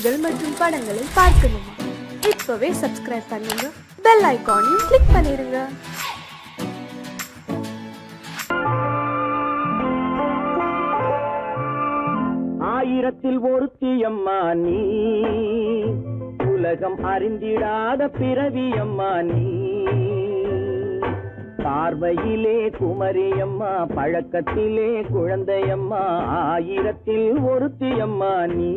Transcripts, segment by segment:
பாடல்கள் மற்றும் படங்களை பார்க்கணுமா? இப்பவே சப்ஸ்கிரைப் பண்ணுங்க, பெல் ஐகானையும் கிளிக் பண்ணிருங்க. ஆயிரத்தில் ஒருத்தியம்மா நீ, உலகம் அறிந்திடாத பிறவியம்மா நீ. பார்வையிலே குமரியம்மா, பழக்கத்திலே குழந்தையம்மா, ஆயிரத்தில் ஒருத்தியம்மா நீ.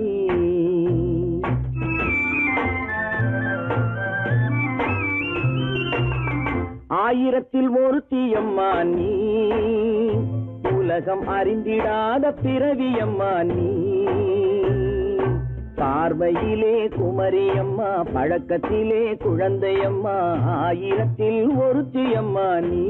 ஆயிரத்தில் ஒருத்தியம்மா நீ, உலகம் அறிந்திடாத பிறவியம்மா நீ. பார்வையிலே குமரியம்மா, பழக்கத்திலே குழந்தையம்மா, ஆயிரத்தில் ஒருத்தியம்மா நீ.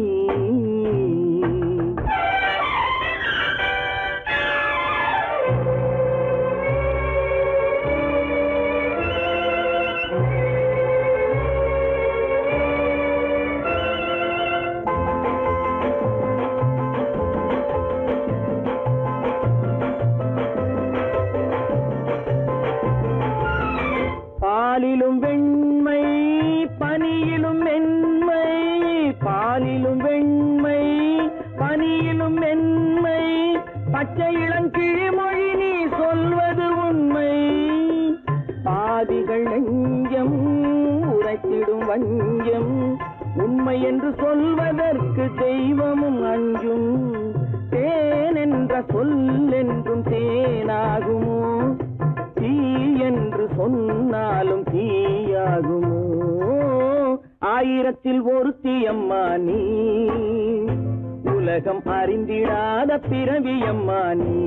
பாலிலும் வெண்மை, பனியிலும் மென்மை, பாலிலும் வெண்மை, பனியிலும் மென்மை, பச்சை இளங்கிழிமொழி நீ சொல்வது உண்மை. பாதிகள் நெஞ்சம் உரைத்திடும் வஞ்சம், உண்மை என்று சொல்வதற்கு தெய்வமும் அஞ்சும். தேன் என்ற சொல் என்றும் தேனாகுமோ, தீ என்று சொன்னாலும் தீயாகுமோ. ஆயிரத்தில் ஒருத்தியம்மா நீ, உலகம் அறிந்திடாத பிறவியம்மா நீ.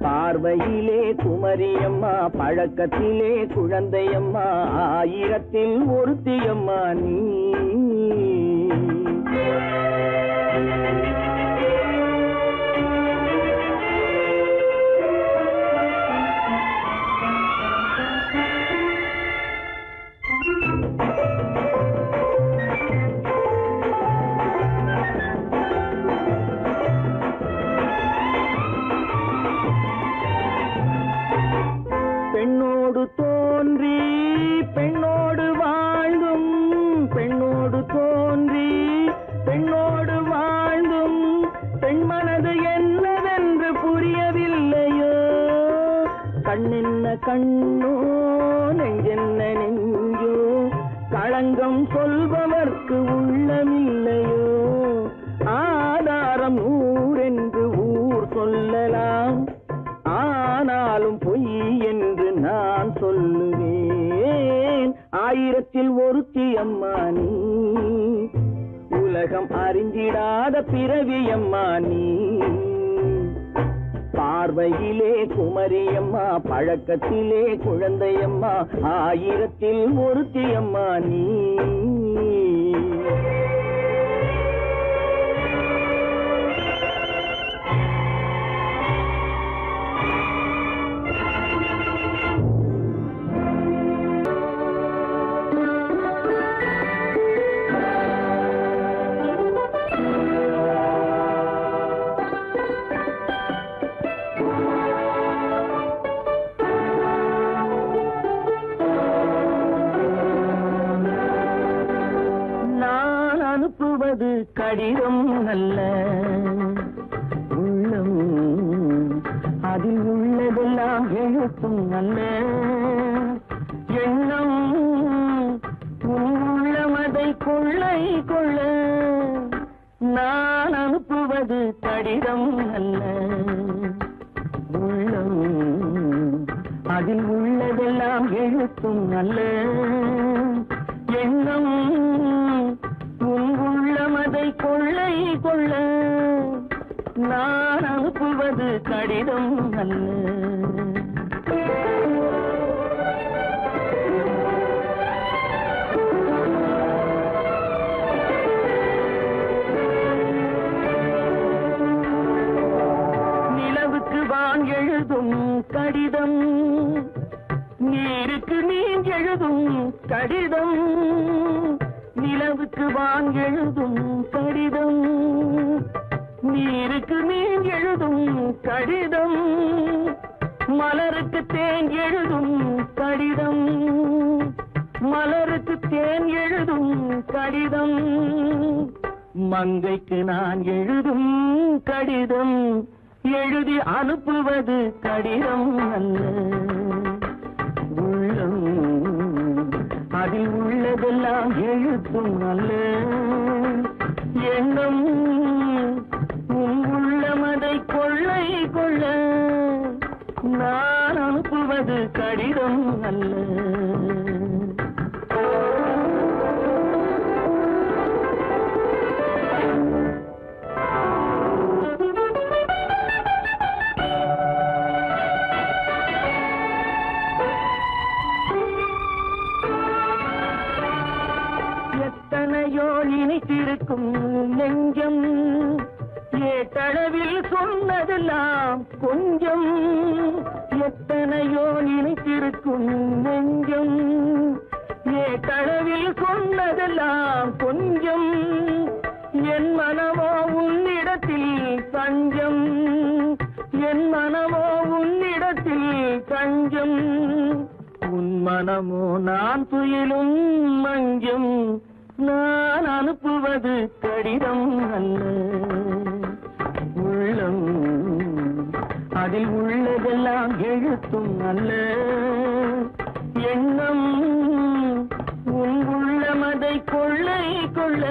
பார்வையிலே குமரியம்மா, பழக்கத்திலே குழந்தையம்மா, ஆயிரத்தில் ஒருத்தியம்மா நீ. பெண்ணோடு தோன்றி பெண்ணோடு வாழ்ந்தும், பெண்ணோடு தோன்றி பெண்ணோடு வாழ்ந்தும், பெண் மனது என்னவென்று புரியவில்லையோ. கண்ணென்ன கண்ணோ, நெஞ்சென்ன நெஞ்சோ, களங்கம் சொல்பவர்க்கு உள்ளமில்லையோ. ஆதாரம் ஊரென்று ஊர் சொல்லலாம், ஆனாலும் பொய் என்று நான் சொல்லுவேன். ஆயிரத்தில் ஒருத்தியம்மா நீ, உலகம் அறிந்திடாத பிறவியம்மா நீ. பார்வையிலே குமரியம்மா, பழக்கத்திலே குழந்தையம்மா, ஆயிரத்தில் ஒருத்தியம்மா நீ. அனுப்புவது கடிதம் அல்ல, உள்ளம் அதில் உள்ளதெல்லாம் எழுத்தும் அல்ல. எண்ணம் உள்ளமதை கொள்ளை கொள்ள. நான் அனுப்புவது கடிதம் அல்ல, உள்ளம் அதில் உள்ளதெல்லாம் எழுத்தும் அல்ல. எண்ணம் உள்ளமதை கொள்ளை கொள்ள. நான் அனுப்புவது கடிதம் அல்ல. நிலவுக்கு வான் எழுதும் கடிதம், நீருக்கு நீர் எழுதும் கடிதம். நிலவுக்கு வான் எழுதும் கடிதம், நீருக்கு நீர் எழுதும் கடிதம். மலருக்கு தேன் எழுதும் கடிதம், மலருக்கு தேன் எழுதும் கடிதம், மங்கைக்கு நான் எழுதும் கடிதம், எழுதி அனுப்புவது கடிதம் அல்ல. உள்ளம் அதில் உள்ளதெல்லாம் எழுத்தும் அல்ல. எண்ணம் உன் உள்ளமதை கொள்ளை கொள்ள, நான் அனுப்புவது கடிதம் அல்ல. எத்தனையோ இனித்திருக்கும் நெஞ்சம், ஏட்டளவில் சொன்னதெல்லாம் கொஞ்சம். எத்தனையோ நினைத்திருக்கும் நெஞ்சம், ஏட்டளவில் சொன்னதெல்லாம் கொஞ்சம். என் மனமோ உன்னிடத்தில் தஞ்சம், என் மனமோ உன்னிடத்தில் தஞ்சம். உன் மனமோ நான் துயிலும் மஞ்சம், நான் அனுப்புவது கடிதம் அல்ல. உள்ளம் அதில் உள்ளதெல்லாம் எழுத்தும் அல்ல. எண்ணம் உன் உள்ளமதை கொள்ளை கொள்ள,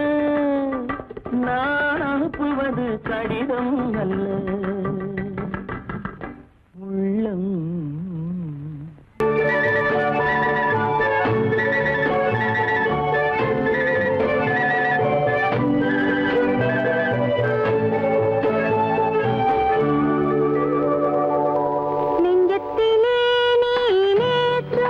நான் அனுப்புவது கடிதம் அல்ல. உள்ளம் நெஞ்சத்திலே நீ நேற்று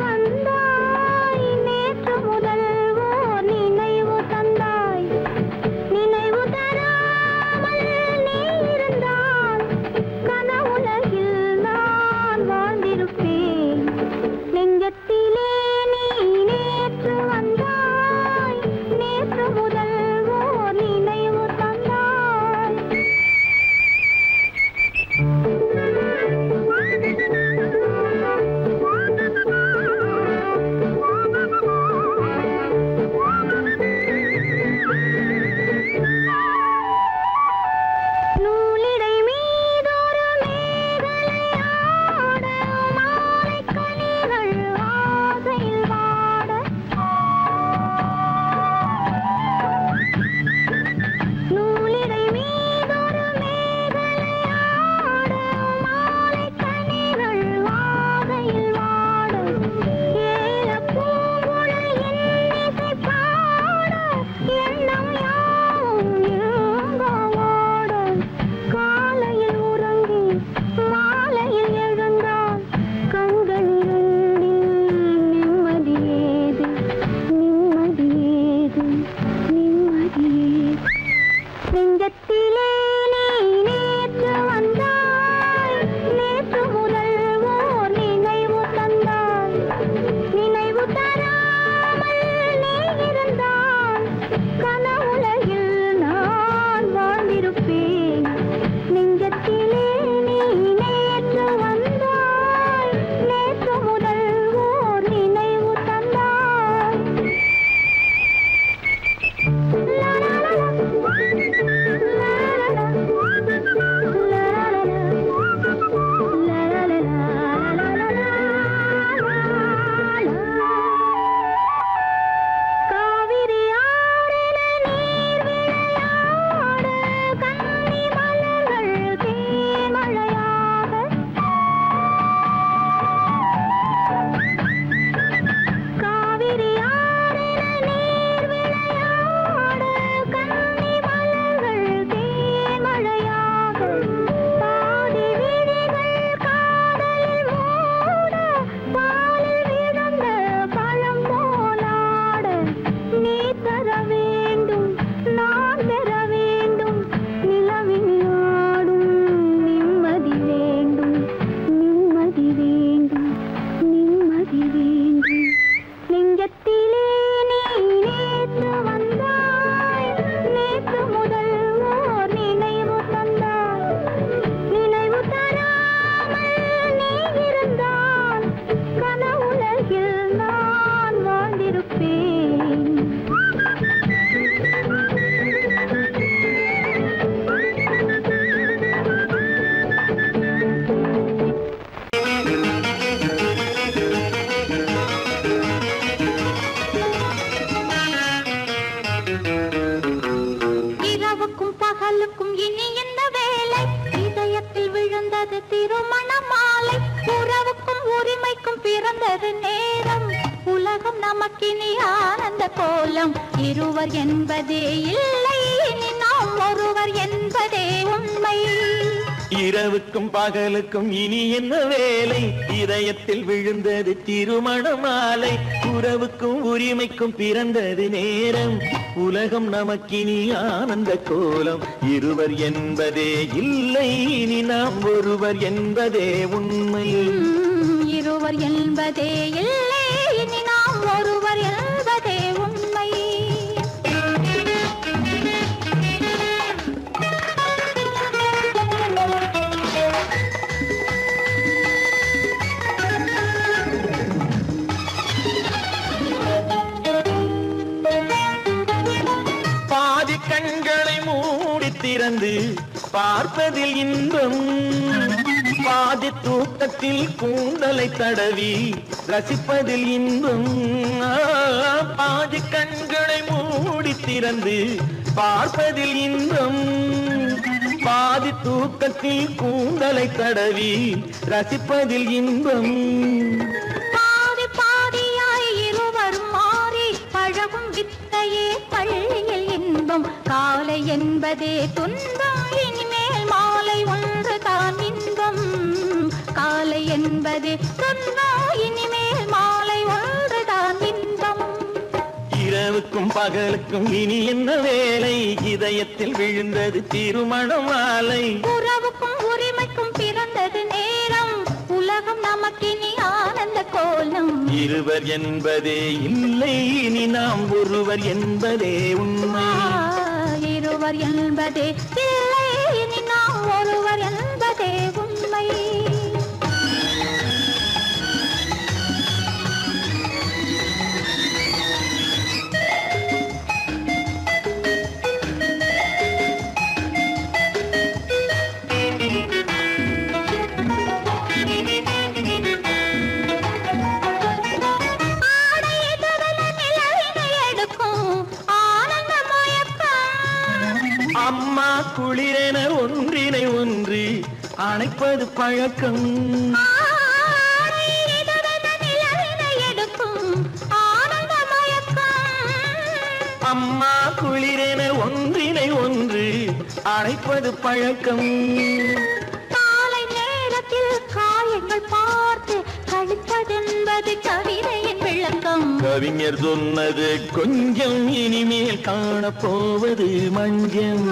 வந்தாய், இரவுக்கும் பகலுக்கும் இனி என்ன வேலை? இதயத்தில் விழுந்தது திருமண மாலை. உறவுக்கும் உரிமைக்கும் பிறந்தது நேரம். உலகம் நமக்கினி ஆனந்த கோலம். இருவர் என்பதே இல்லை, இனி நாம் ஒருவர் என்பதே உண்மை. இரவுக்கும் பகலுக்கும் இனி என்ன வேலை? இதயத்தில் விழுந்தது திருமண மாலை. உறவுக்கும் உரிமைக்கும் பிறந்தது நேரம். உலகம் நமக்கினி ஆனந்த கோலம். இருவர் என்பதே இல்லை, இனி நாம் ஒருவர் என்பதே உண்மை. இருவர் என்பதே இல்லை, இனி நாம் ஒருவர் என்பதே உண்மை. பாதி கண்களை மூடி திறந்து பார்ப்பதில் இன்பம். பாதி தூக்கத்தில் கூந்தலை தடவி ரசிப்பதில் இன்பம். பாதி கண்களை மூடி திறந்து பார்ப்பதில் இன்பம். பாதி தூக்கத்தில் கூந்தலை தடவி ரசிப்பதில் இன்பம். பாதி பாதியாய் இருவரும் மாறி பழகும் வித்தையே பள்ளியில் இன்பம். காலை என்பதே துன்பம், இனிமேல் மாலை ஒன்று தான் இன்பம். காலை என்பதே துன்பம், இனிமேல் மாலை ஒன்று தான் இன்பம். இரவுக்கும் பகலுக்கும் இனி என்ன வேலை? இதயத்தில் விழுந்தது திருமண மாலை. உறவுக்கும் உரிமைக்கும் பிறந்தது நேரம். உலகம் நமக்கினி ஆனந்த கோலம். இருவர் என்பதே இல்லை, இனி நாம் ஒருவர் என்பதே உண்மை. இருவர் என்பதே இல்லை, இனி நாம் ஒருவர் என்பதே உண்மை. அம்மா குளிரென ஒன்றினை ஒன்று அணைப்பது பழக்கம். அம்மா குளிரென ஒன்றினை ஒன்று அணைப்பது பழக்கம். காலை நேரத்தில் காயங்கள் பார்த்து கழிப்பதென்பது கவிதையின் விளக்கம். கவிஞர் சொன்னது கொஞ்சம், இனிமேல் காணப்போவது மஞ்சம்.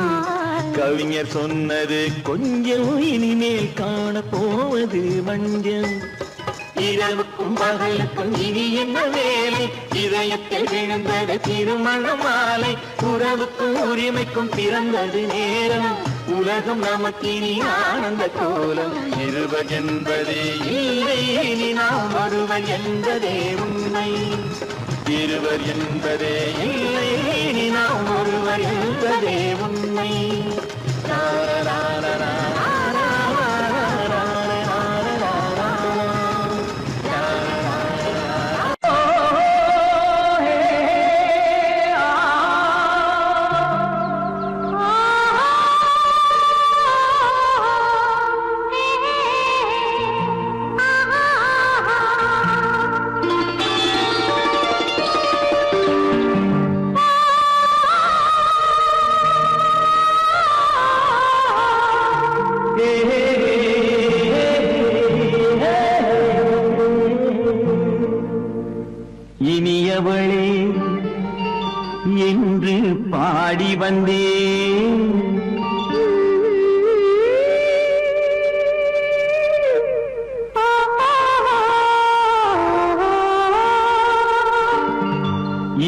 கவிஞர் சொன்னது கொஞ்சம், இனிமேல் காணப்போவது மஞ்சம். இரவுக்கும் பகலுக்கும் இனி என்ன வேலை? இதயத்தில் விழுந்தது திருமண மாலை. உறவுக்கும் உரிமைக்கும் பிறந்தது நேரம். உலகம் நமக்கினி ஆனந்த கோலம். இருவர் என்பதே இல்லை, இனி நாம் ஒருவர் என்பதே உண்மை. இருவர் என்பதே இல்லை, இனி நாம் ஒருவர் என்பதே உண்மை. இனியவளே என்று பாடி வந்தேன்.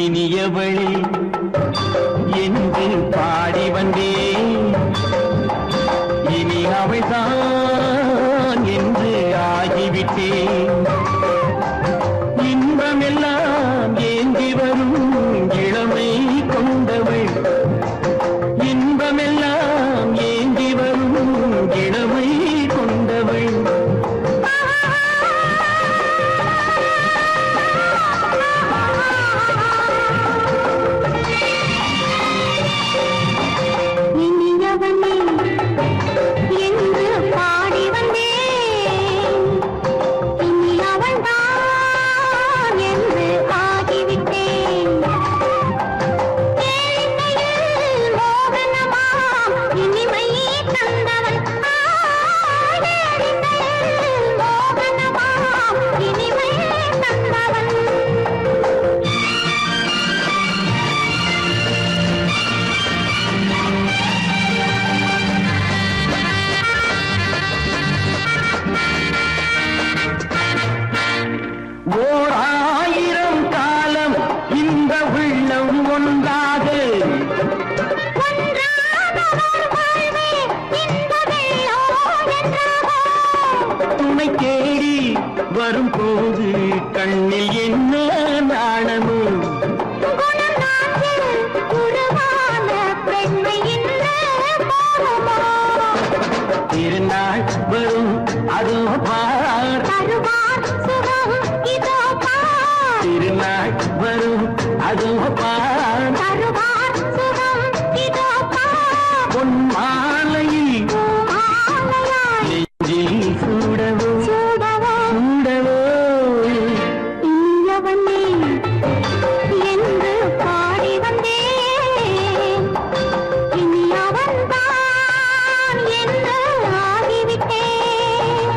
இனியவளே என்று பாடி வந்தேன். இனி அவள்தான் என்று ஆகிவிட்டேன். இன்பமெல்லாம் ஏந்தி வரும் இளமை கொண்டவள். இன்பமெல்லாம் ஏந்தி வரும் இளமை கொண்டவள். ஒன்றாக துணை தேடி வரும் போது கண்ணில் என்ன நாணமோ திருநாள் வரும் அதோ பார் திருநாள் வரும் அதோ பார் பொன் மாலையில் நெஞ்சில் சூடவோ சூடவோ என்று பாடி வந்தேன் இனி அவன்தான் என்று ஆகிவிட்டேன்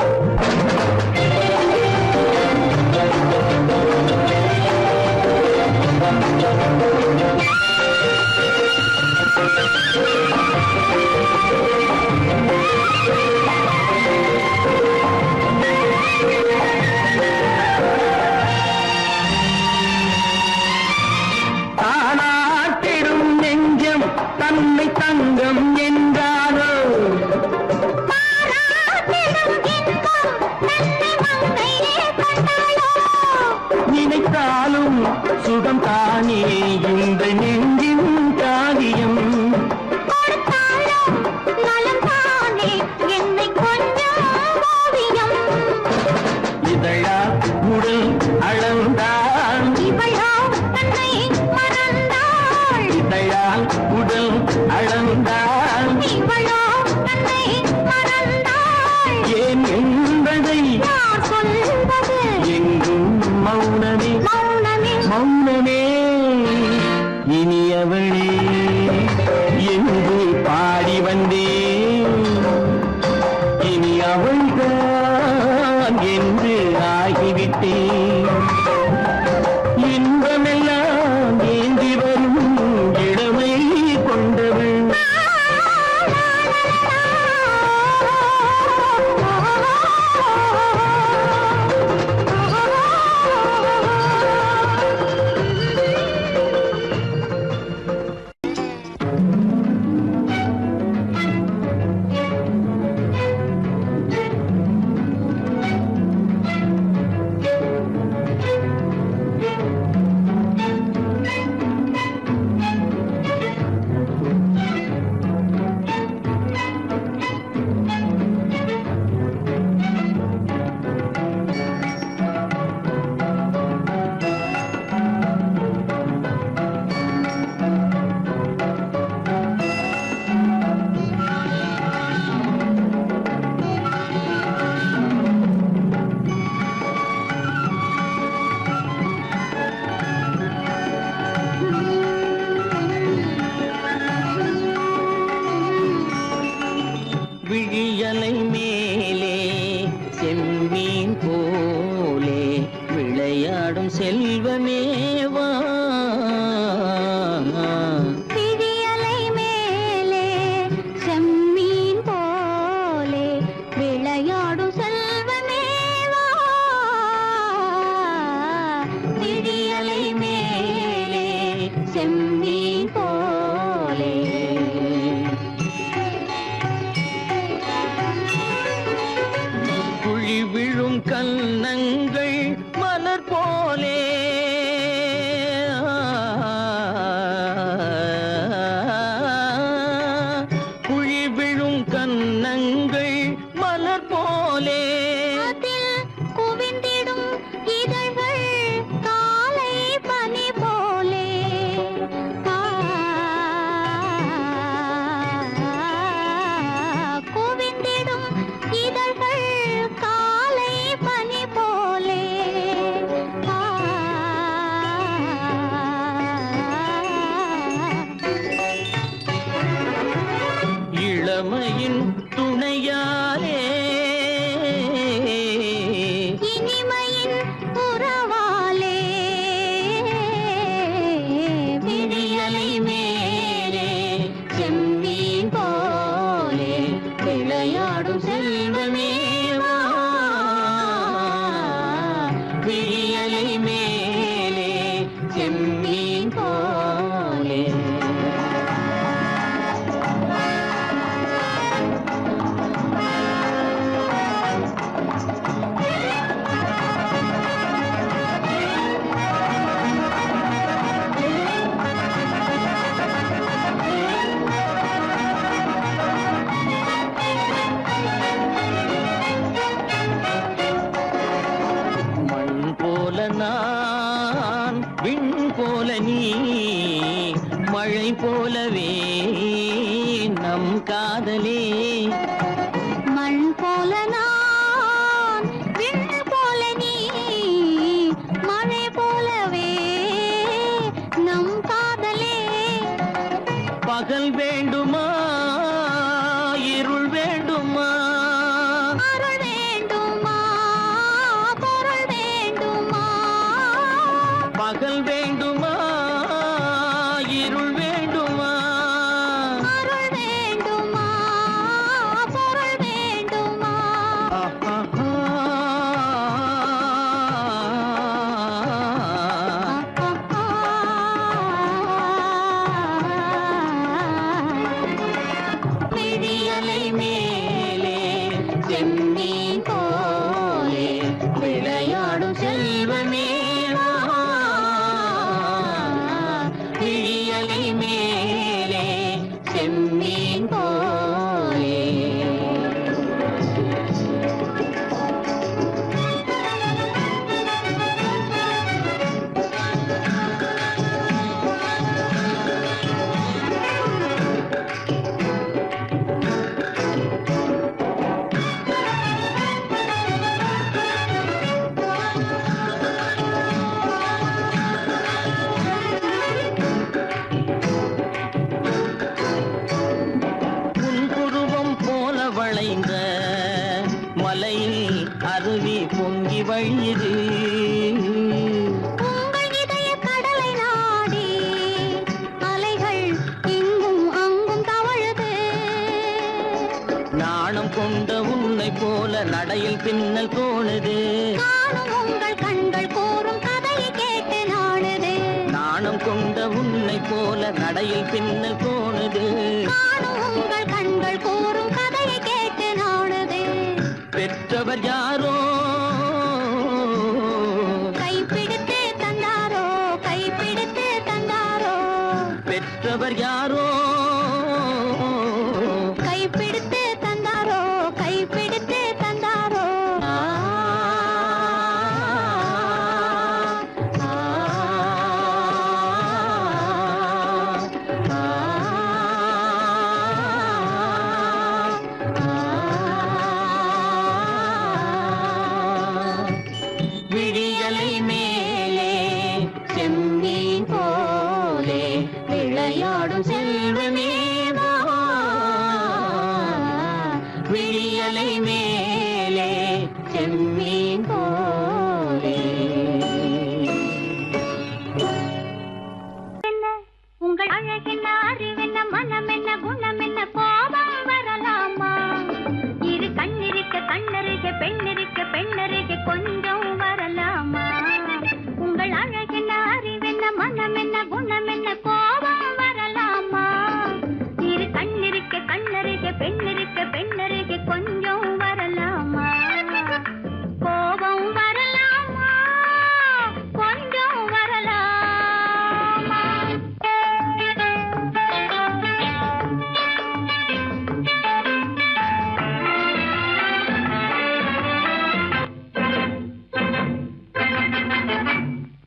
தானாட்டிடும் நெஞ்சம் தன்னை தங்கம் என்றாரோ நினைத்தாலும் சுகம் தானே இந்த நெஞ்சின் காரியம் இதழா உடல் அளந்தாள் இதழால் உடல் அளந்தாள் ஏன் என்பதை எங்கும் மௌனமே மௌனமே இனியவளே என்று பாடி வந்தேன் இனி அவள்தான் என்று ஆகிவிட்டேன் இன்பமெல்லாம் ஏந்தி வரும் இளமை கொண்டவள் விழியலை மேலே செம்மீன் போலே விளையாடும் செல்வமேவா விழியலை மேலே செம்மீன் போலே விளையாடும் செல்வமேவா விழியலை மேலே செம்மீன் போலே குழி விழும் கன்னங்கள் மலர் போலே குழி விழும் கன்னங்கள் மலர் போலே அதில் குவிந்திடும் இதழ்கள் காலை பனி போலே குவிந்திடும் இதழ்கள் காலை பனி போலே இளமையின் துணையாலே இனிமையின் உறவாலே விழியலை மேலே செம்மீன் போலே விளையாடும் செல்வமேவா விழியலை மேலே செம்மீன் போலே போலவே நம் காதலே மண் போல நான் விண் போல நீ மழை போலவே நம் காதலே பகல் வேண்டுமா இருள் வேண்டுமா அருள் வேண்டுமா பொருள் வேண்டுமா பகல் வேண்டுமா இருள் வேண்டுமா அருள் வேண்டுமா பொருள் வேண்டுமா விழியலை மேலே செம்மீன் போலே விளையாடும் செல்வமே வா. விழியலை மேலே செம்மீன் போலே புன்புருவம் போல வளைந்த மலையில் அருவி பொங்கி வழியுது உங்கள் இதய கடலை நாடி அலைகள் இங்கும் அங்கும் தவழுது நாணம் கொண்ட உன்னை போல நடையில் பின்னல் தோணுது நானும் உங்கள் கண்கள் கூறும் கதையை கேட்டு நாடுது நாணம் கொண்ட உன்னை போல நடையில் பின்னல் தோணுது நானும் உங்கள் கண்கள் கூறும் கதையை கேட்டு நாடுது பெற்றவர் யாரோ கைப்பிடித்து தந்தாரோ கைப்பிடித்து தந்தாரோ பெற்றவர் யாரோ கைப்பிடித்து தந்தாரோ கைப்பிடித்து தந்தாரோ ஆ, ஆ, ஆ, விழியலை மேலே செம்மீன் போலே விளையாடும் செல்வமே வா. விழியலை மேலே செம்மீன் போலே என்ன உங்கள் அழகென்ன அறிவென்ன மனம் என்ன குணம் என்ன கோபம் வரலாமா இரு கண்ணிருக்க கண்ணருக பெண்ணிருக்க பெண்ணருக கொஞ்சம் வரலாமா உங்கள் அழகென்ன அறிவென்ன மனம் என்ன குணம் என்ன கோபம் வரலாமா இரு கண்ணிருக்க கண்ணருக பெண்ணிருக்க பெண்ணருக கொஞ்சம் வரலாமா கோபம் வரலாமா கொஞ்சம் வரலாமா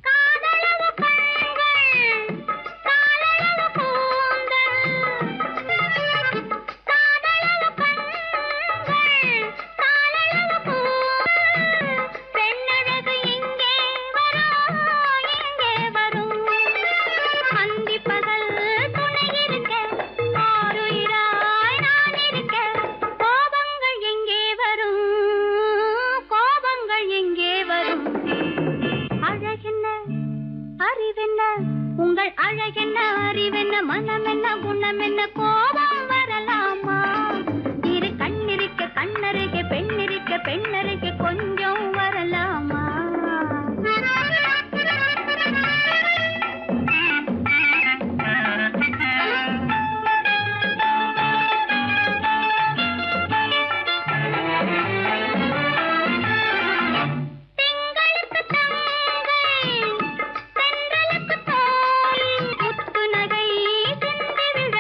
காதலவு கண்கள் காலளவு கூந்தல் காதலவு கண்கள் காலளவு கூந்தல் பெண்ணழகு இங்கே வரும் அந்தி பகல் துணை இருக்க ஆருயிராய் நான் இருக்க கோபங்கள் எங்கே வரும் கோபங்கள் எங்கே வரும் அழகென்ன அறிவென்ன உங்கள் அழகென்ன அறிவென்ன மனம் என்ன குணம் என்ன கோபம் வரலாமா இரு கண்ணிருக்க கண்ணருக பெண்ணிருக்க பெண்ணருக கொஞ்சம் வரலாமா திங்களுக்கு தங்கை தென்றலுக்கு தோல் முத்து நகை சிந்தி விழ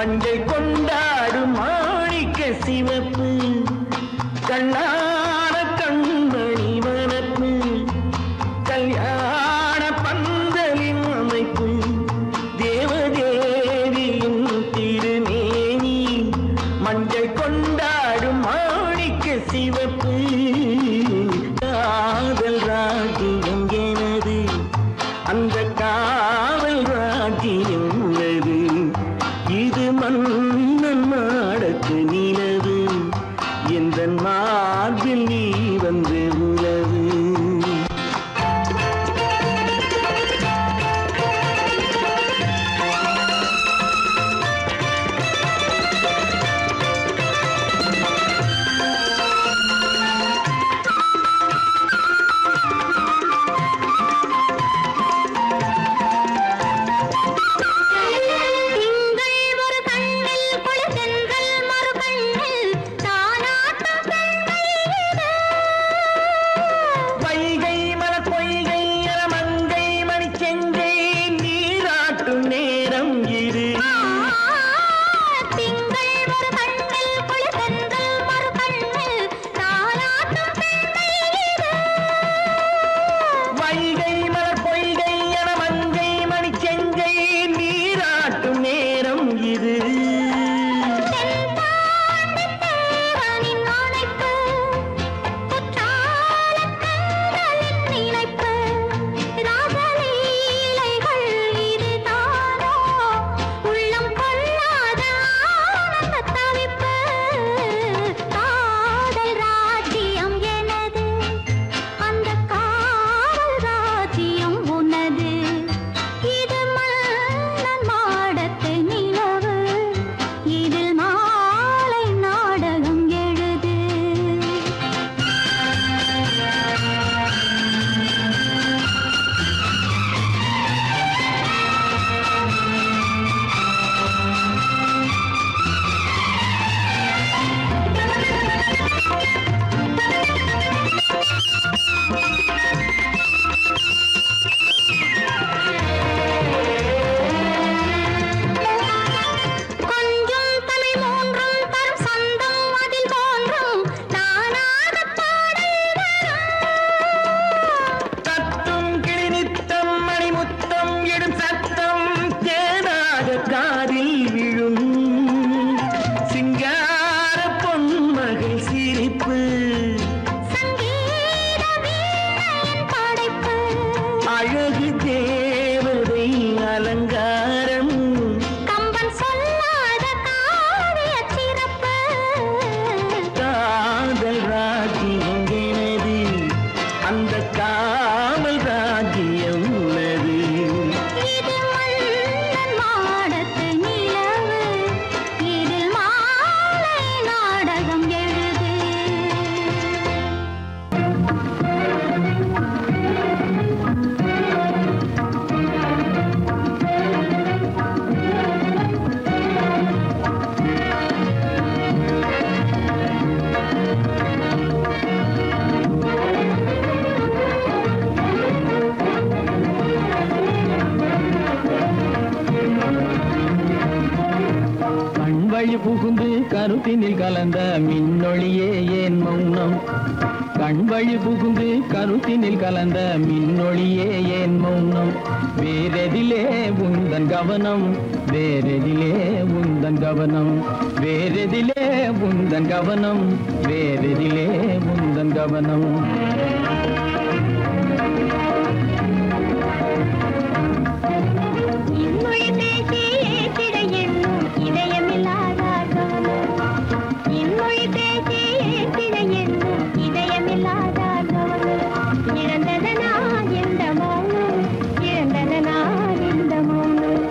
மஞ்சள் கொண்டாடும் மாணிக்க சிவப்பு கண்ணான கண்மணி வனப்பு கல்யாண பந்தலின் அமைப்பு தேவதேவியின் திருமேனி மஞ்சள் கொண்டாடும் மாணிக்க சிவப்பு காதல் ராஜ்யம் எனது அந்த காவல் ராஜ்யம் உள்ளது இது மன்னன் மாடத்து நிலவு எந்த மார்பில் நீ வந்து உலவு திங்கள் ஒரு கண்ணில் குளிர்தென்றல் மறு கண்ணில் தாலாட்டும் பெண்கள் இது. வைகை மலர் பொய்கை என மங்கை மணிச்செங்கை நீராட்டும் நேரம் இது திங்கள் ஒரு கண்ணில் குளிர்தென்றல் மறு கண்ணில் தாலாட்டும் பெண்கள் இது. வைகை மலர் பொய்கை என மங்கை மணிச்செங்கை நீராட்டும் நேரம் இது தென்பாண்டித் தேவனின் ஆணைப்பு, குற்றாலக் கண்களின் நினைப்பு, ராசலீலைகள் இதுதானோ, உள்ளம் கொள்ளாத ஆனந்தத் தவிப்பு. காதல் ராஜ்யம் எனது, அந்தக் காவல் ராஜ்யம் உனது. இது மன்னன் மாடத்து நிலவு, இதில் மாலை நாடகம் எழுது. கொஞ்சம் தமிழ் மூன்றும் தரும் சந்தம் அதில் தோன்றும் நானாகப் பாடல் வரும். தத்தும் கிளி நித்தம் மணிமுத்தம் இடும் சத்தம் தேனாக காதில் விழும் சிங்கார பொன்மகள் சிரிப்பு சங்கீத வீணையின் படைப்பு, அழகு தேவதை அலங்காரம் கம்பன் சொல்லாத காவியச் சிறப்பு. காதல் ராஜ்யம் எனது அந்த காவல் ராஜ்யம் உள்ளது இது மன்னன் மாடத்து நிலவு, இதில் மாலை நாடகம் எழுது. கண்வழி புகுந்து கருத்தினில் கலந்த மின்னொளியே ஏன் மௌனம் கண்வழி புகுந்து கருத்தினில் கலந்த மின்னொளியே ஏன் மௌனம் வேறெதிலே உந்தன் கவனம் வேறெதிலே உந்தன் கவனம் வேறெதிலே உந்தன் கவனம் வேறெதிலே உந்தன் கவனம் இன்மொழி பேசி ஏற்றிட எண்ணும் இதயமில்லாதார் கவனம். இன்மொழி பேசி ஏற்றிட எண்ணும் இதயமில்லாதார் கவனம். இழந்ததனா இந்த மௌனம், இழந்ததனா இந்த மௌனம்,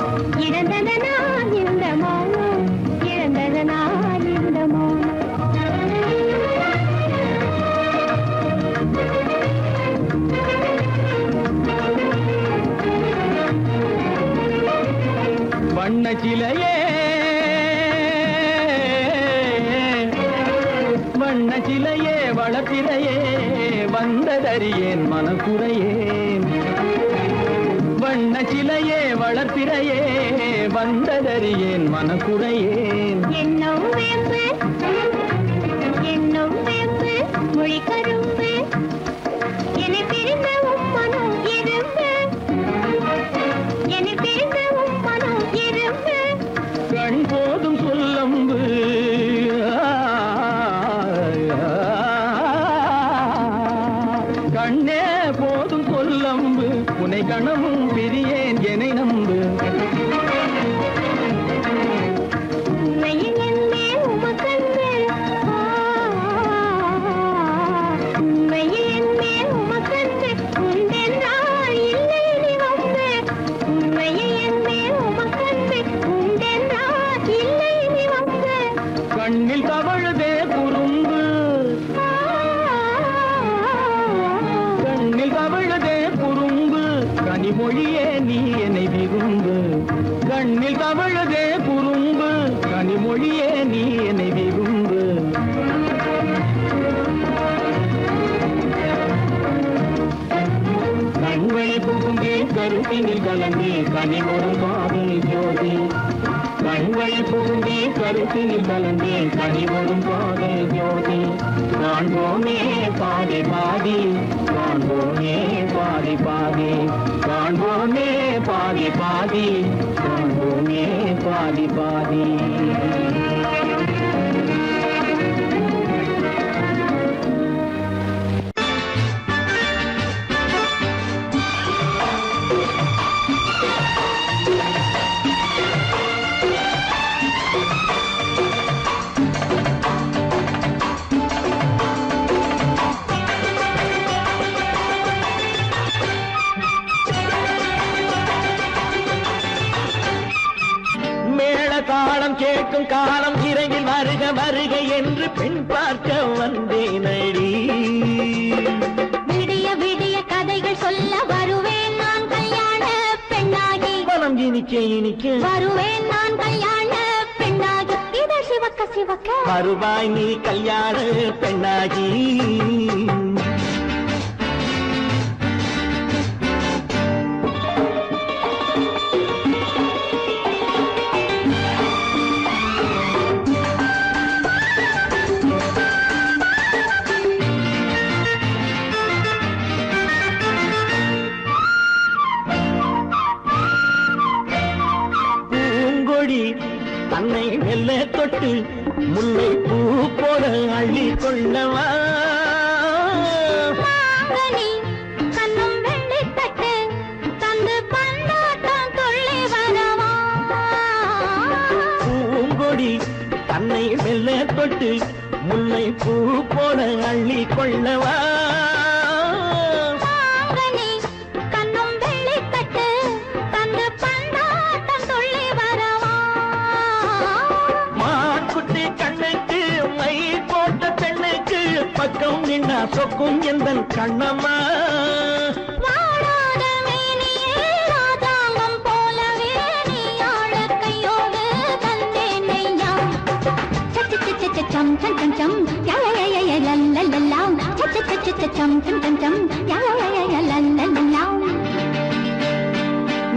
இழந்ததனா இந்த மௌனம், இழந்ததனா இந்த மௌனம். வண்ண சிலையே வண்ண சிலையே வளர்த்திரையே வந்ததறியேன் மனக்குறையேன் வண்ண சிலையே வளர்ப்பிறையே வந்ததறியேன் மனக்குறையேன். என்னும் வேம்பு மொழி கரும்பு என்னை பிரிந்த உம்மனும் எறும்பு என்னை பிரிந்த உம்மனும் எறும்பு கண் போதும் சொல்லம்பு கண்ணே போதும் சொல்லம்பு உனை கணமும் பிரியேன் என்னை நம்பு. உண்மையில் என்னே உமக்கன்று உண்மையில் என்னே உமக்கன்று உண்டென்றால் இல்லை நீ வம்பு உண்மையில் என்னே உமக்கன்று உண்டென்றால் இல்லை நீ வம்பு கண்ணில் தவழுதே குறும்பு கண்ணில் தவழுதே குறும்பு கனிமொழியே நீ என்னை விரும்பு. கண்ணில் தவழுதே குறும்பு கனிமொழியே நீ என்னை விரும்பு. கண்களை புகுந்தே கருத்தினில் கலந்தே கனிமொரு காதல் ஜோதி. கண்களை புகுந்தே கருத்தினில் கலந்தே கனிமொரு காதல் ஜோதி. காண்போமே பாதி பாதி காண்போமே பாதி பாதி காண்போமே பாதி பாதி காண்போமே பாதி பாதி. தாளம் கேட்கும் காலம் இறையில் வருக வருக என்று பெண் பார்க்க வந்தேனடி. விடிய விடிய கதைகள் சொல்ல வருவேன் நான் கல்யாண பெண்ணாகி மனம் இனிக்க இனிக்க வருவேன் நான் கல்யாண பெண்ணாகி இதழ் சிவக்க சிவக்க வருவாய் நீ கல்யாண பெண்ணாகி. தன்னை மெல்ல தொட்டு முல்லை பூ போல அள்ளி கொள்ளவா. கண்ணும் வெள்ளி தட்டு தந்து பந்தாட்டம் தொள்ளி வரவா. பூங்கொடி தன்னை மெல்ல தொட்டு முல்லை பூ போல அள்ளி கொள்ளவா. பக்கம் நின்னா சொக்கும் எந்தன் கண்ணம்மா. வாடாத மேனியே ராதாங்கம் போலவே நீ ஆழ கையோடு தந்தேன் நெய்யா. சச்ச சச்ச சம் சம் சம் சம் யா யா யா யா லல்லல்லா. சச்ச சச்ச சம் சம் சம் சம் யா யா யா யா லல்லல்லா.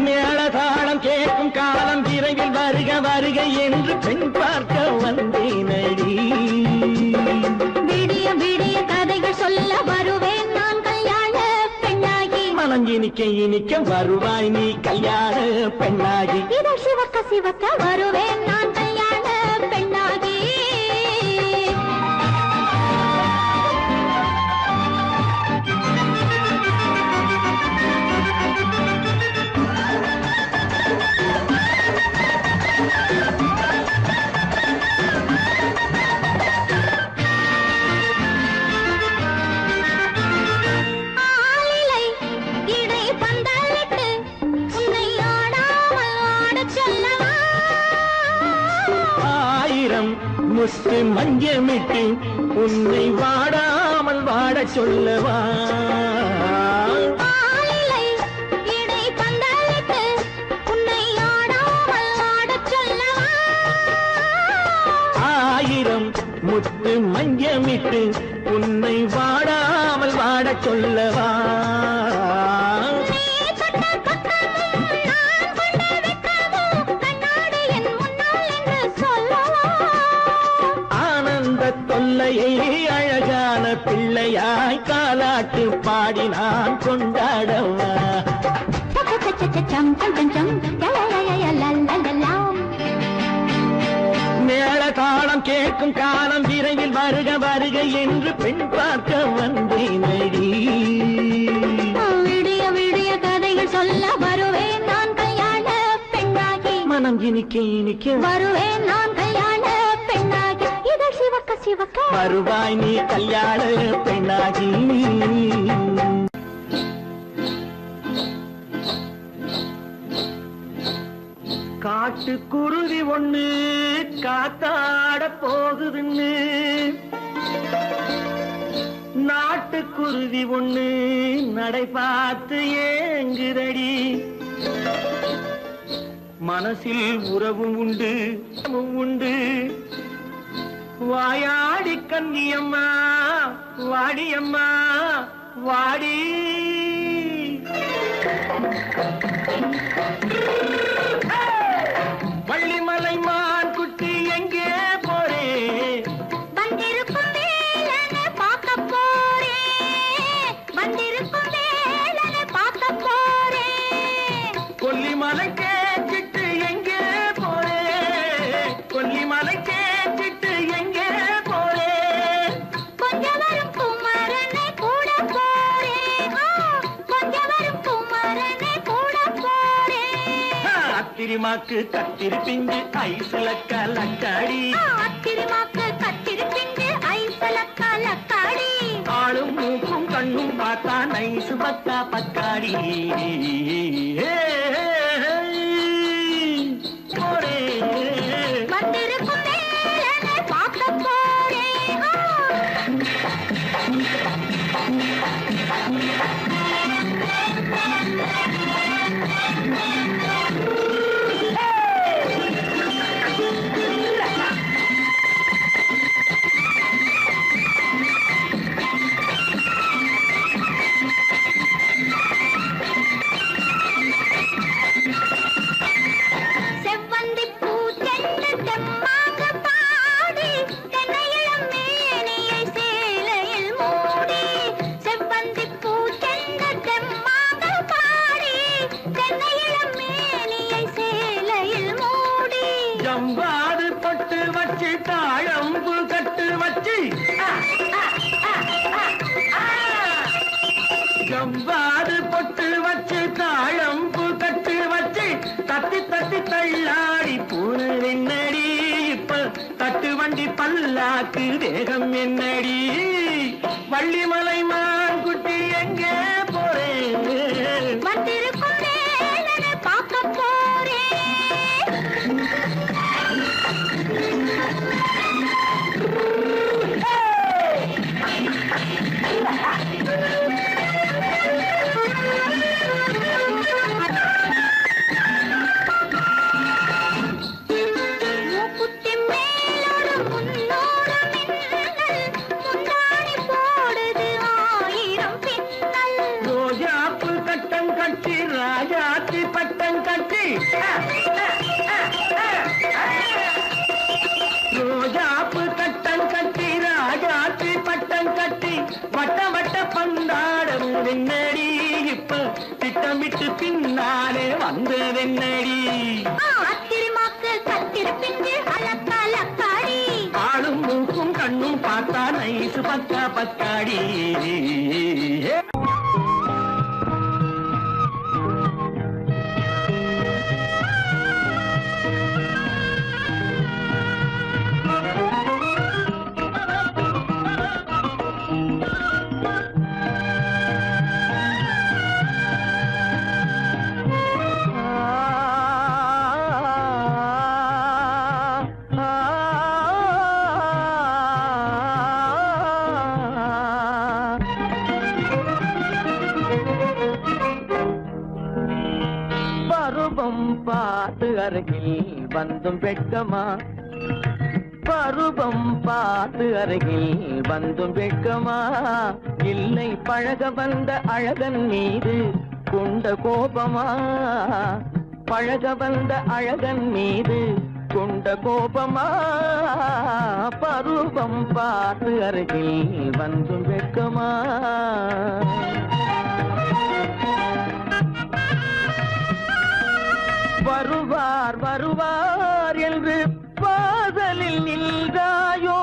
மேளதாளம் கேட்கும் காலம் விரைவில் வருக வருக என்று பெண் பார்க்க வந்தேனடி. விடிய விடிய கதைகள் சொல்ல வருவேன் நான் கல்யாண பெண்ணாகி. மனம் இனிக்க இனிக்க வருவாய் நீ கல்யாண பெண்ணாகி. இதழ் சிவக்க சிவக்க வருவேன் நான் கல்யாண பெண்ணாகி. முத்து மஞ்சமிட்டு உன்னை வாடாமல் வாடச் சொல்லவா. ஆயிரம் முத்து மஞ்சமிட்டு உன்னை வாடாமல் வாடச் சொல்லவா. பாடி நான் கொண்டாடவா மேள தாளம் கேட்கும் காலம் விரைவில் வருக வருக என்று பெண் பார்க்க வந்தேனடி விடிய விடிய கதைகள் சொல்ல வருவேன் நான் கல்யாண பெண்ணாகி மனம் இனிக்க வருவேன் நான் கல்யாண பெண்ணாகி இதழ் சிவக்க சிவக்க வருவாய் நீ கல்யாண பெண்ணாகி காட்டு குருவி ஒண்ணு காத்தாட போகுதுன்னு நாட்டுக்குருவி ஒண்ணு நடை பார்த்து ஏங்குதடி மனசில் உறவும் உண்டு உண்டு வாயாடி கன்னியம்மா வாடியம்மா வாடி வள்ளிமலை மான் குட்டி எங்கே போறே வந்திருக்கும் வேலனை பார்க்க போறேன் வந்திருக்கும் வேலனை பார்க்க போறேன் கொல்லிமலை கேட்டுட்டு எங்கே போறே கொல்லிமலை கேட்டுட்டு எங்கே போறே கொஞ்சம் வரும் குமரனை கூட போறேன் கொஞ்சம் வரும் குமரனை கூட போறேன் அத்திரிமாக்கு கத்திரி பிஞ்சு ஐசுல கலக்காடி அத்திரிமாக்கு கத்திரி பிஞ்சு ஐசல கலக்காடி ஆளும் மூக்கும் கண்ணும் பார்த்தா நைசு பக்கா பக்காடி போரே வந்திருக்கும் வேலனை பார்க்க போறேன் செவ்வந்தி பூ தென்ன தெம்மாக பாடி தென்னையிளம் மேனியை சேலையில் மூடி செவ்வந்தி பூ தென்ன தெம்மாக பாடி தென்னையிளம் மேனியை சேலையில் மூடி ஜம்பாது பொட்டு வச்சு தாழம்பு கட்டு வச்சு ஜம்பாது பொட்டு வச்சு தாழம்பு கட்டு வச்சு தட்டி தட்டி தள்ளாடி பூனை என்னடி இப்ப தட்டு வண்டி பல்லாக்கு தேகம் என்னடி வள்ளிமலை மான் குட்டி எங்கே போறேன் வந்திருக்கும் வேலனை பார்க்க போறேன் மூக்குத்தி மேலோடு முன்னோடு மின்னல் முந்தாணி போடுது ஆயிரம் பின்னல் ரோஜாப்பு கட்டம் கட்டி ராஜாத்தி பட்டம் கட்டி ரோஜாப்பு கட்டம் கட்டி ராஜாத்தி பட்டம் கட்டி வட்ட வட்ட பந்தாடம் வெண்ணடி இப்ப திட்டமிட்டு பின்னாலே வந்ததென்னடி அத்திரிமாக்கு கத்திரி பிஞ்சு அலக்காடி ஆளும் மூக்கும் கண்ணும் பார்த்தா நைசு பக்கா பக்காடி பருவம் பார்த்து அருகில் வந்தும் வெட்கமா பருவம் பார்த்து அருகில் வந்தும் வெட்கமா இல்லை பழக வந்த அழகன் மீது கொண்ட கோபமா பழக வந்த அழகன் மீது கொண்ட கோபமா பருவம் பார்த்து அருகில் வந்தும் வெட்கமா வருவார் வருவார் என்று வாசலில் நின்றாயோ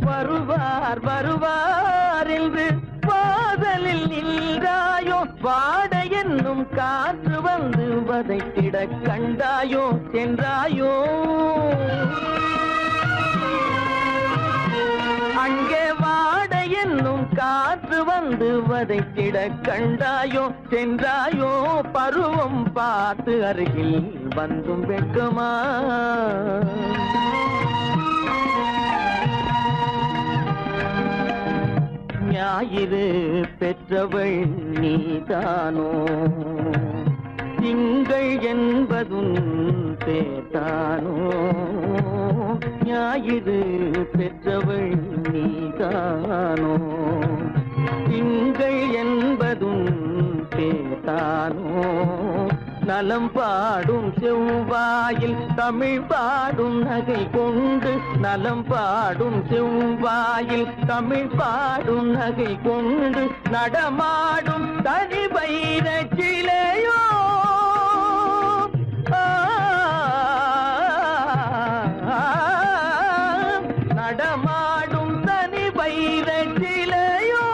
வருவார் வருவார் என்று வாசலில் நின்றாயோ வாட என்னும் காற்று வந்து வதைத்திட கண்டாயோ சென்றாயோ அங்கே வாட என்னும் காற்று வந்து வதைத்திட கண்டாயோ சென்றாயோ பருவம் பார்த்து அருகில் வந்தும் வெட்கமா ஞாயிறு பெற்றவள் நீதானோ திங்கள் என்பதும் பேதானோ ஞாயிறு பெற்றவள் நீதானோ திங்கள் என்பதும் பேதானோ நலம் பாடும் செவ்வாயில் தமிழ் பாடும் நகை கொண்டு நலம் பாடும் செவ்வாயில் தமிழ் பாடும் நகை கொண்டு நடமாடும் தனி வைர சிலையோ நடமாடும் தனி வைர சிலையோ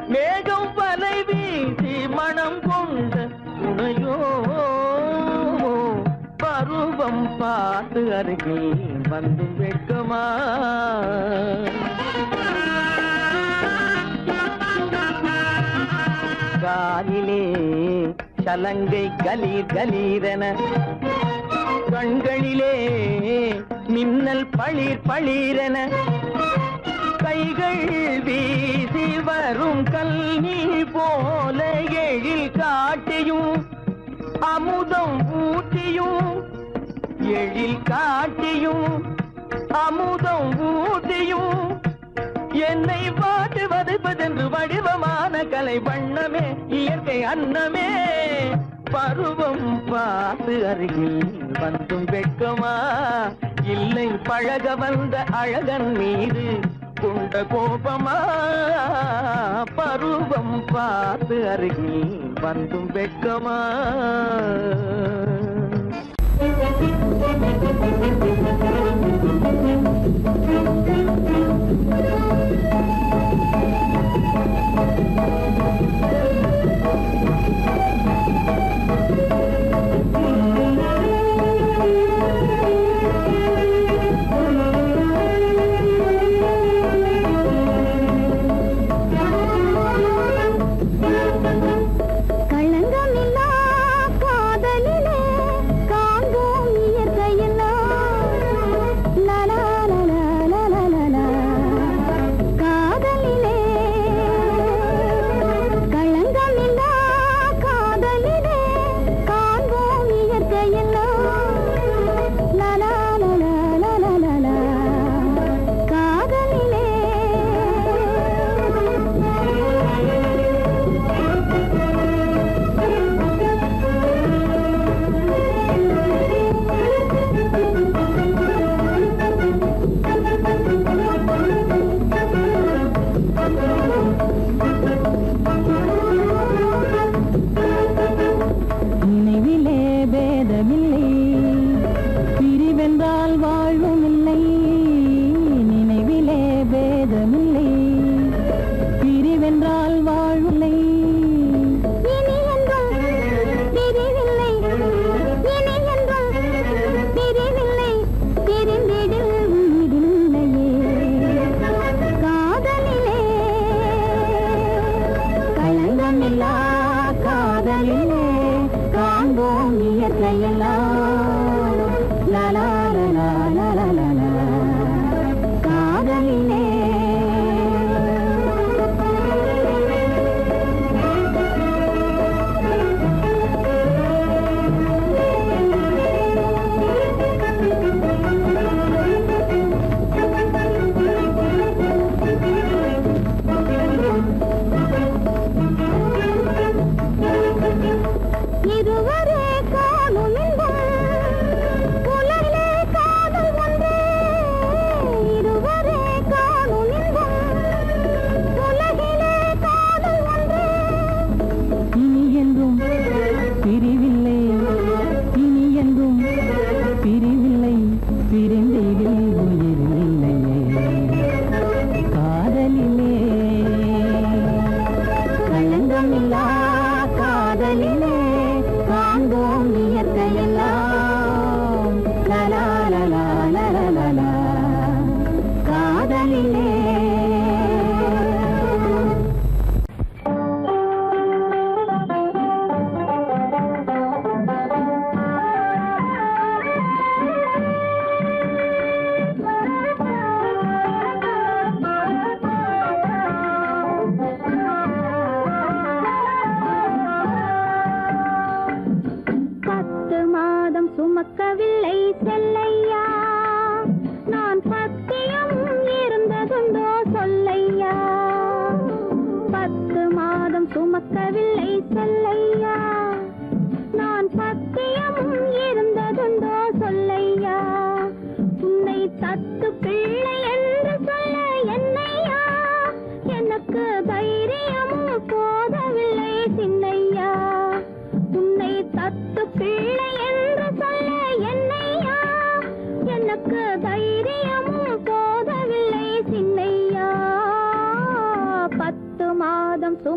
மேகம் வலை வீசி மனம் கொண்ட துணையோ பருவம் பார்த்து அருகில் வந்து வெட்கமா காலிலே சலங்கை கலீர் கலீரென கண்களிலே மின்னல் பளிர் பளிரென கைகள் வீசி வரும் கல்வி போல எழில் காட்டியும் அமுதம் ஊட்டியும் எழில் காட்டியும் அமுதம் ஊட்டியும் என்னை பாட்டு வதைப்பதென்று வடிவமான கலை வண்ணமே இயற்கை அன்னமே பருவம் பார்த்து அருகில் வந்தும் வெட்கமா இல்லை பழக வந்த அழகன் மீது கொண்ட கோபமா பருவம் பார்த்து அருகில் வந்தும் வெட்கமா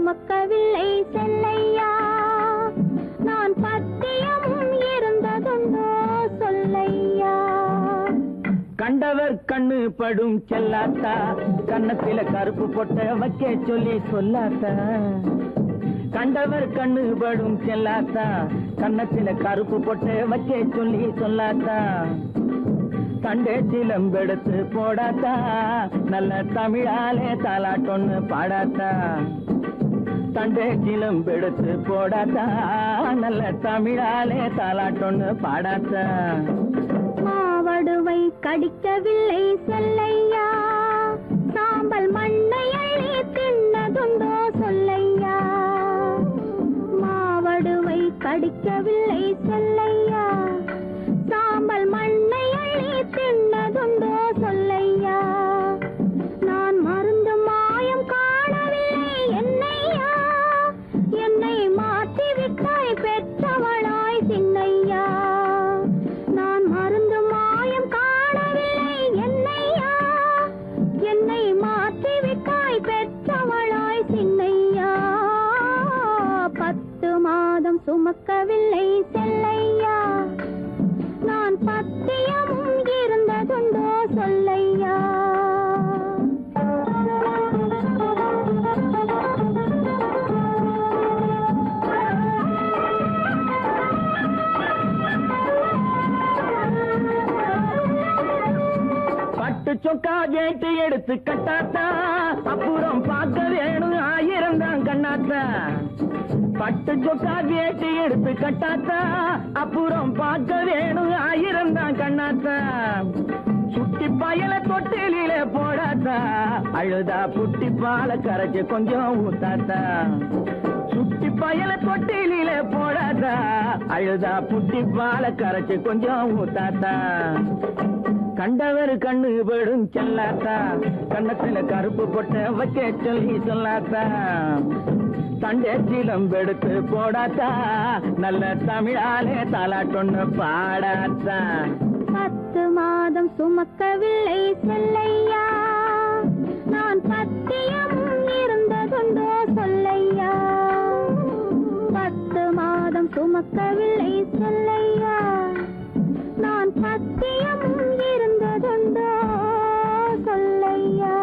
சுமக்கவில்லை செல்லையா நான் பத்தியமும் இருந்ததுண்டோ சொல்லையா கண்டவர் கண்ணு படும் செல்லாத்தா கன்னத்தில கருப்பு பொட்ட வைக்க சொல்லி சொல்லாத்தா கண்டவர் கண்ணு படும் செல்லாத்தா கன்னத்தில கருப்பு பொட்ட வைக்க சொல்லி சொல்லாத்தா தண்டே சிலம்பெடுத்து போடாத்தா நல்ல தமிழாலே தாலாட்டொன்னு பாடாத்தா தண்டே சிலம்பெடுத்து போடாத்தா நல்ல தமிழாலே தாலாட்டொன்னு பாடாத்தா மாவடுவை கடிக்கவில்லை செல்லையா சாம்பல் மண்ணை அள்ளி தின்னதுண்டோ சொல்லையா மாவடுவை கடிக்கவில்லை செல்லையா சாம்பல் மண்ணை அள்ளி தின்னதுண்டோ சொல்லையா நான் மருந்து மாயம் காணவில்லை என்னையா என்னை மாற்றி விட்டாய் பெற்றவளாய் சின்னையா நான் மருந்து மாயம் காணவில்லை என்னையா என்னை மாற்றி விட்டாய் பெற்றவளாய் சின்னையா 10 மாதம் சுமக்கவில்லை செல்லையா நான் பத்தியமும் இருந்ததுண்டோ சொல்லையா பட்டு சொக்கா கேட்டு எடுத்து கட்டாத்தா அப்புறம் பார்க்க வேணும் 1000 தான் கண்ணாத்தா பட்டு சொக்கா கேட்டு எடுத்து கட்டாத்தா அப்புறம் பார்க்க வேணும் 1000 தான் கண்ணாத்தா சுட்டி பயல தொட்டிலே போடாத்தா அழுதா புட்டி பால கரைச்சு கொஞ்சம் ஊத்தாத்தா சுட்டி பயல தொட்டிலே போடாத்தா அழுதா புட்டி பால கரைச்சு கொஞ்சம் ஊத்தாத்தா கண்டவர் கண்ணு படும் செல்லாத்தா கண்ணத்துல கருப்பு பொட்ட வைக்க சொல்லி சொல்லாத்தா தண்டே சிலம்பெடுத்து போடாத்தா நல்ல தமிழாலே தாலாட்டொன்னு பாடாத்தா 10 மாதம் சுமக்கவில்லை செல்லையா நான் பத்தியமும் இருந்ததுண்டோ சொல்லையா 10 மாதம் சுமக்கவில்லை செல்லையா நான் பத்தியமும் இருந்ததுண்டோ சொல்லையா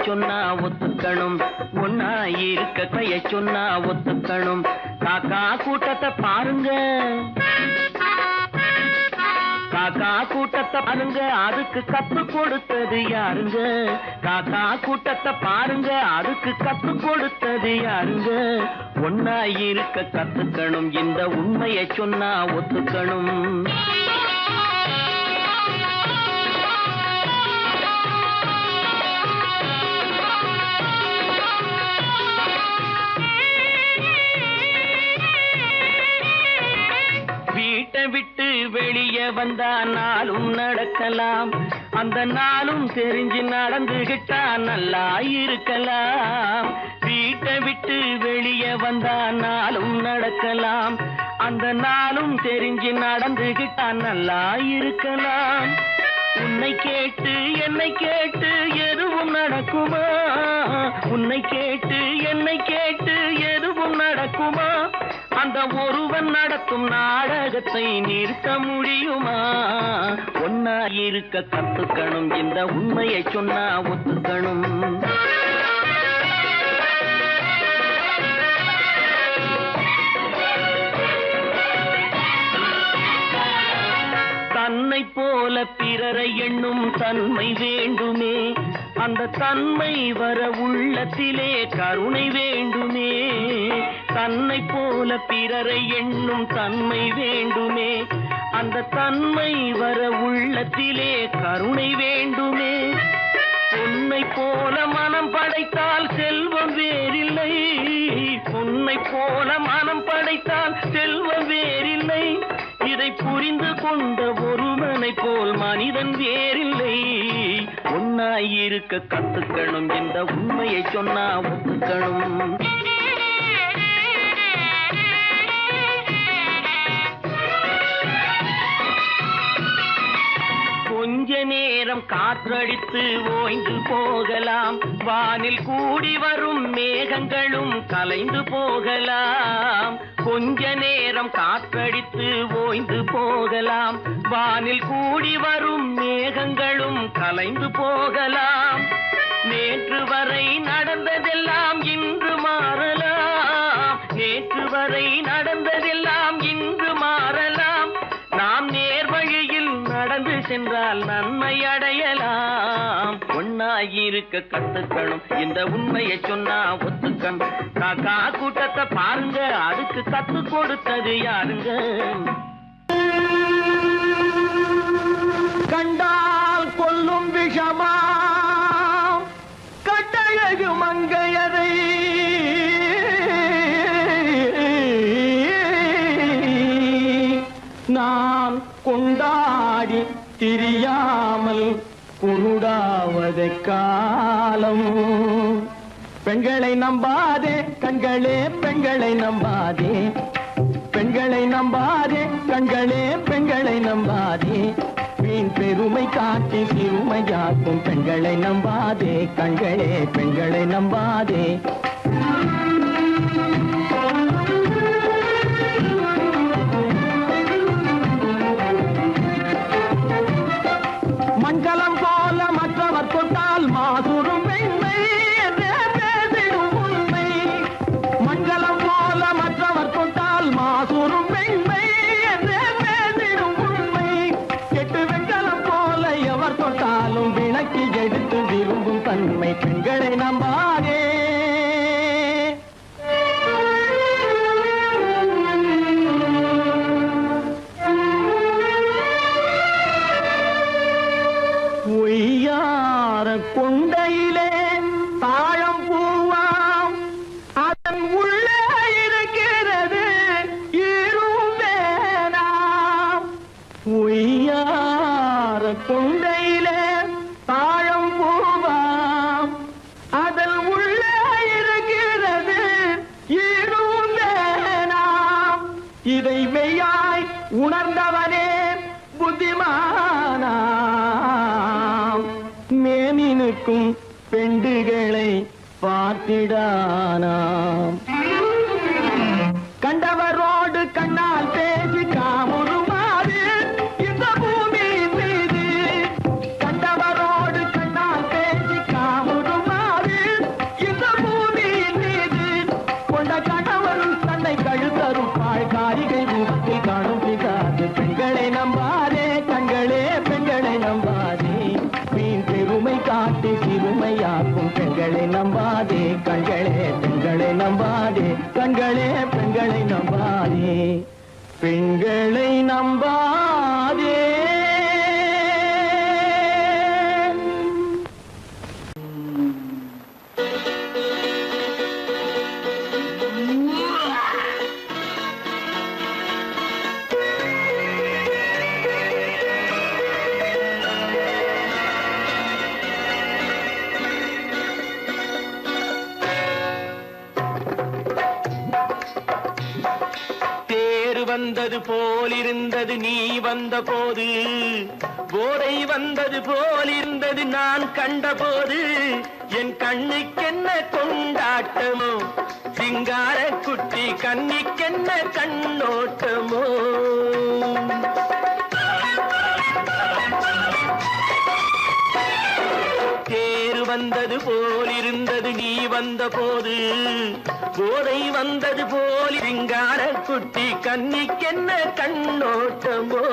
சொன்னா ஒத்துக்கணும் ஒன்னா இருக்க கைய சொன்னா ஒத்துக்கணும் காக்கா கூட்டத்தை பாருங்க காக்கா கூட்டத்தை பாருங்க அதுக்கு கத்து கொடுத்தது யாருங்க காக்கா கூட்டத்தை பாருங்க அதுக்கு கத்து கொடுத்தது யாருங்க ஒன்னா இருக்க கத்துக்கணும் இந்த உண்மையை சொன்னா ஒத்துக்கணும் வீட்டை விட்டு வெளியே வந்தா நாளும் நடக்கலாம் அந்த நாளும் தெரிஞ்சு நடந்துகிட்டா நல்லா இருக்கலாம் வீட்டை விட்டு வெளியே வந்தா நாளும் நடக்கலாம் அந்த நாளும் தெரிஞ்சு நடந்துகிட்டா நல்லா இருக்கலாம் உன்னை கேட்டு என்னை கேட்டு எதுவும் நடக்குமா உன்னை கேட்டு என்னை கேட்டு எதுவும் நடக்குமா அந்த ஒருவன் நடத்தும் நாடகத்தை நிறுத்த முடியுமா ஒன்னா இருக்க கத்துக்கணும் இந்த உண்மையை சொன்னா ஒத்துக்கணும் தன்னை போல பிறரை எண்ணும் தன்மை வேண்டுமே அந்த தன்மை வர உள்ளத்திலே கருணை வேண்டுமே தன்னை போல பிறரை எண்ணும் தன்மை வேண்டுமே அந்த தன்மை வர உள்ளத்திலே கருணை வேண்டுமே பொன்னை போல மனம் படைத்தால் செல்வம் வேறில்லை பொன்னை போல மனம் படைத்தால் செல்வம் வேறில்லை இதை புரிந்து கொண்ட ஒருவனை போல் மனிதன் வேறில்லை ஒன்னாயிருக்க கத்துக்கணும் இந்த உண்மையை சொன்னா ஒத்துக்கணும் கொஞ்ச நேரம் காற்றடித்து ஓய்ந்து போகலாம், வானில் கூடி வரும் மேகங்களும் கலைந்து போகலாம். கொஞ்ச நேரம் காற்றடித்து ஓய்ந்து போகலாம், வானில் கூடி வரும் மேகங்களும் கலைந்து போகலாம். நேற்று வரை நடந்ததெல்லாம் இன்று மாறலாம், நேற்று வரை நடந்ததெல்லாம் இன்று மாறலாம். நாம் நேர்வழியில் நடந்து சென்றால் நன்மை அடையலாம். ஒன்னாயிருக்க கத்துக்கணும், இந்த உண்மையை சொன்னா ஒத்துக்கணும். காக்கா கூட்டத்தை பாருங்க, அதுக்கு கத்து கொடுத்தது யாருங்க? கண்டால் கொல்லும் விஷமா கட்டழகு மங்கையரை நான் கொண்டாடி திரியாமல் குருடாவதை காலம். பெண்களை நம்பாதே கண்களே, பெண்களை நம்பாதே, பெண்களை நம்பாதே கண்களே, பெண்களை நம்பாதே. வீண் பெருமை காட்டி சிறுமையாக்கும் பெண்களை நம்பாதே கண்களே, பெண்களை நம்பாதே. மங்களம் போல மற்றவர் தொட்டால் மாசுரும் பெண்மை என்றே பேசிடும் உண்மை. மங்களம் போல மற்றவர் தொட்டால் மாசுரும் பெண்மை என்றே பேசிடும் உண்மை. கெட்டு வெண்கலம் போல எவர் தொட்டாலும் விளக்கி எடுத்து விரும்பும் தன்மை பெண்களை நம்பாதே. கொண்டையிலே தாழம் பூவாம் அதன் உள்ளே இருக்கிறது ஈரும் வேணாம். உய்யார கொண்டையிலே தாழம் பூவாம் அதன் உள்ளே இருக்கிறது ஈரும் வேணாம். இதை மெய்யாய் உணர்ந்தவனே புத்திமானா. மேனினுக்கும் பெண்டுகளை பார்த்திடானாம். கண்டவரோடு கண்ணால் பேசி காமுறுமாறு இந்த பூமியின் மீது. கண்டவரோடு கண்ணால் பேசி காமுறுமாறு இந்த பூமியின் மீது. கொண்ட கணவரும் தன்னை கழுத்தரும் பாழ்காரிகை ரூபத்தில் காணும் பிசாசு. பெண்களை நம்பாதே கண்களே, பெண்களை நம்பாதே. வீண் பெருமை காட்டி சிறுமையாக்கும் பெண்களை நம்பாதே கண்களே, பெண்களை நம்பாதே கண்களே, பெண்களை நம்பாதே, பெண்களை நம்பாதே. வந்தது போலிருந்தது நீ வந்த போது, போதை வந்தது போலிருந்தது நான் கண்டபோது. என் கண்ணுக்கென்ன கொண்டாட்டமோ, சிங்கார குட்டி கண்ணிக்கென்ன கண்ணோட்டமோ. தேர் வந்தது போலிருந்தது நீ வந்த போது, போதை வந்தது போல் சிங்கார குட்டி கண்ணிக்கென்ன கண்ணோட்டமோ.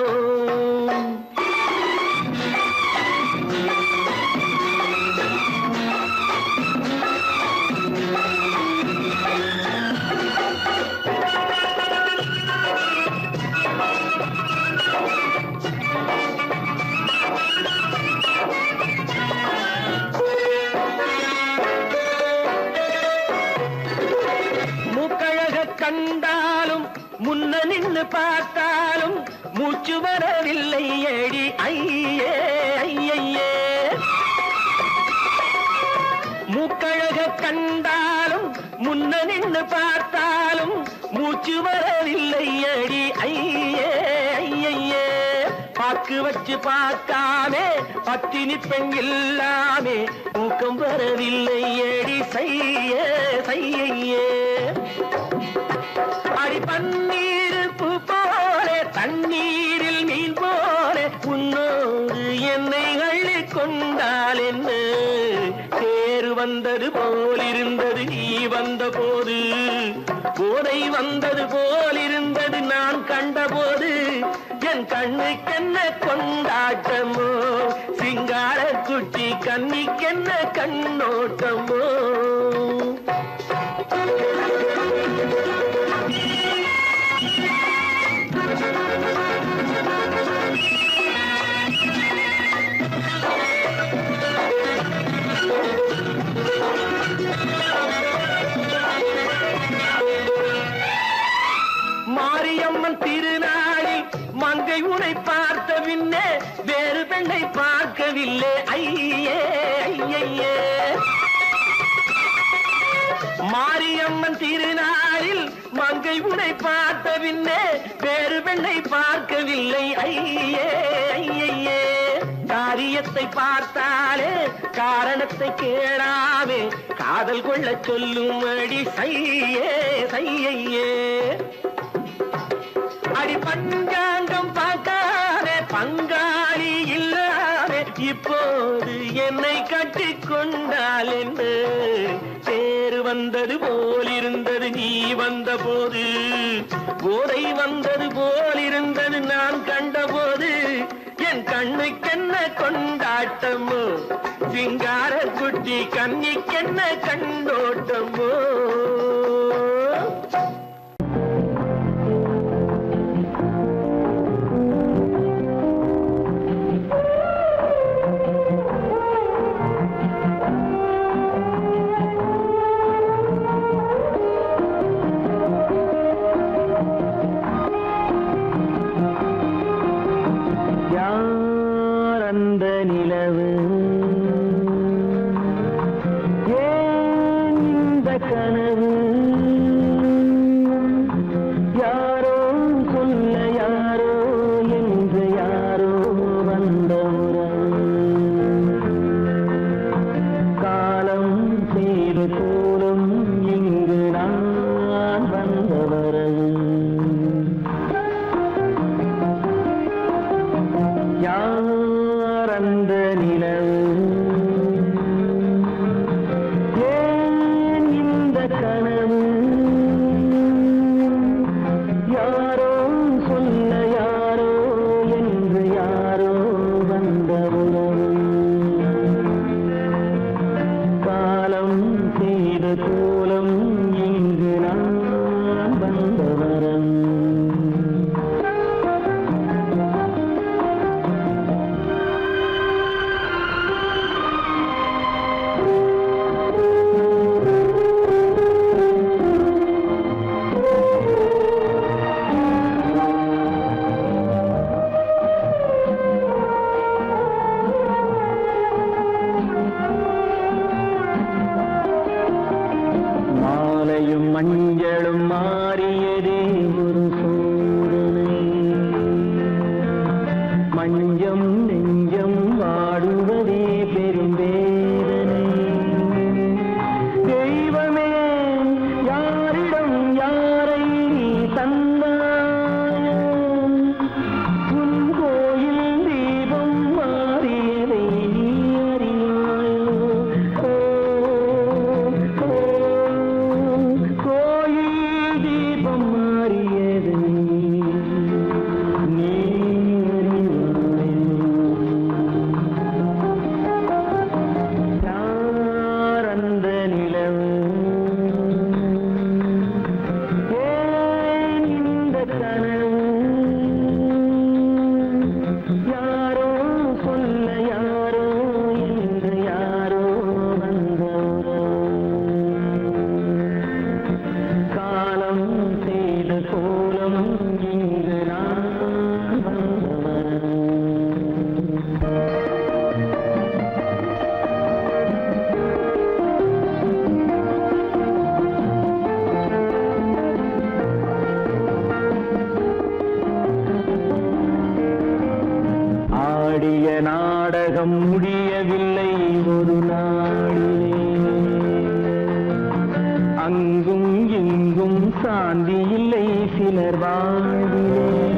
கண்டாலும் முன்ன நின்னு பார்த்தாலும் மூச்சு வரவில்லை ஏடி ஐயே ஐயே. மூக்கழக கண்டாலும் முன்ன நின்னு பார்த்தாலும் மூச்சு வரவில்லை ஏடி ஐயே ஐயே. பாக்கு வச்சு பார்க்காமே பத்தினி பெண் இல்லாமே தூக்கம் வரவில்லை ஏடி செய்ய செய்யே அடி பன்னீர் பூ போலே தண்ணீரில் மீன் போலே உன்னோடு என்னை அள்ளி கொண்டால் என்ன தேர் வந்தது போலிருந்தது நீ வந்த போது போதை வந்தது போலிருந்தது நான் கண்டபோது என் கண்ணுக்கென்ன கொண்டாட்டமோ சிங்கார குட்டி கண்ணிக்கென்ன கண்ணோட்டமோ மாரியம்மன் திருநாளில் மங்கை உனை பார்த்த பின்னே வேறு பெண்ணை பார்க்கவில்லை ஐயே ஐயே மாரியம்மன் திருநாளில் மங்கை உனை பார்த்த பின்னே வேறு பெண்ணை பார்க்கவில்லை ஐயே ஐயே காரியத்தை பார்த்தாலே காரணத்தை கேளாமே காதல் கொள்ள சொல்லும்படி செய்யே செய்யே அடி பஞ்சாங்கம் பார்க்காதே பங்காளி இல்லாதே இப்போது என்னை கட்டி கொண்டால் என்ன தேர் வந்தது போலிருந்தது நீ வந்த போது போதை வந்தது போலிருந்தது நான் கண்டபோது என் கண்ணுக்கென்ன கொண்டாட்டமோ சிங்கார குட்டி கண்ணிக்கென்ன கண்ணோட்டமோ அந்த நிலவு ஏன் இந்த சாந்தி இல்லை சிலர் வாழ்விலே